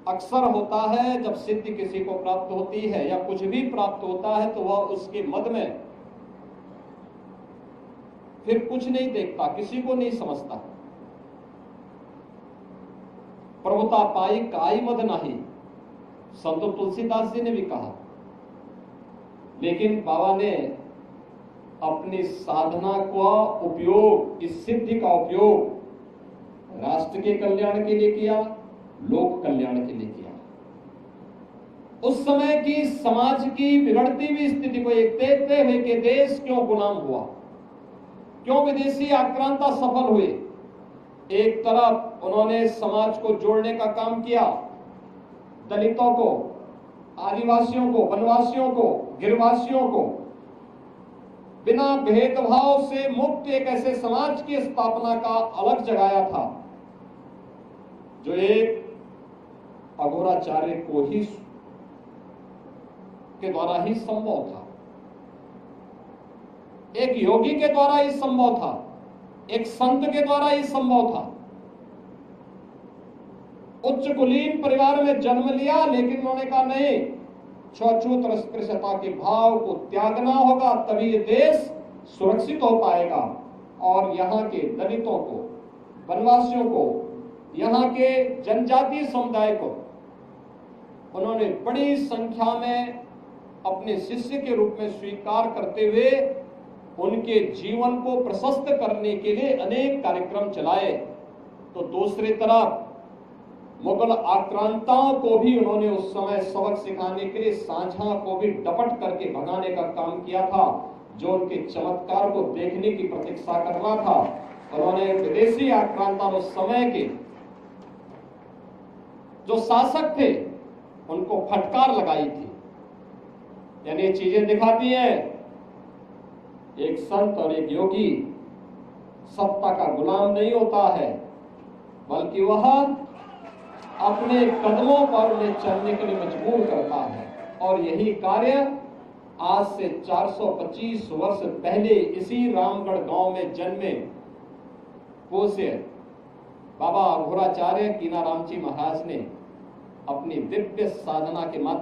अक्सर होता है जब सिद्धि किसी को प्राप्त होती है या कुछ भी प्राप्त होता है तो वह उसके मद में फिर कुछ नहीं देखता, किसी को नहीं समझता। प्रभुता पाई काई मद नाही, संत तुलसीदास जी ने भी कहा। लेकिन बाबा ने अपनी साधना का उपयोग, इस सिद्धि का उपयोग राष्ट्र के कल्याण के लिए किया, लोक कल्याण के लिए किया। उस समय की समाज की बिगड़ती हुई स्थिति को एक देखते हुए कि देश क्यों गुलाम हुआ, क्यों विदेशी आक्रांता सफल हुए। एक तरफ उन्होंने समाज को जोड़ने का काम किया, दलितों को, आदिवासियों को, वनवासियों को, गिरवासियों को बिना भेदभाव से मुक्त एक ऐसे समाज की स्थापना का अलग जगाया था जो एक अघोराचार्य को ही के द्वारा ही संभव था, एक योगी के द्वारा ही संभव था, एक संत के द्वारा ही संभव था। उच्च कुलीन परिवार में जन्म लिया, लेकिन उन्होंने कहा नहीं, छूत अस्पृश्यता के भाव को त्यागना होगा, तभी ये देश सुरक्षित हो पाएगा। और यहाँ के दलितों को, वनवासियों को, यहाँ के जनजातीय समुदाय को उन्होंने बड़ी संख्या में अपने शिष्य के रूप में स्वीकार करते हुए उनके जीवन को प्रशस्त करने के लिए अनेक कार्यक्रम चलाए। तो दूसरी तरफ मुगल आक्रांताओं को भी उन्होंने उस समय सबक सिखाने के लिए सांझा को भी डपट करके भगाने का काम किया था, जो उनके चमत्कार को देखने की प्रतीक्षा कर रहा था। उन्होंने विदेशी आक्रांता उस समय के जो शासक थे उनको फटकार लगाई थी। यानी ये चीजें दिखाती है एक संत और एक योगी सत्ता का गुलाम नहीं होता है, बल्कि वह अपने कदमों पर उन्हें चलने के लिए मजबूर करता है। और यही कार्य आज से 425 वर्ष पहले इसी रामगढ़ गांव में जन्मे पूज्य बाबा अघोराचार्य कीनाराम जी महाराज ने अपनी दिव्य साधना के माध्यम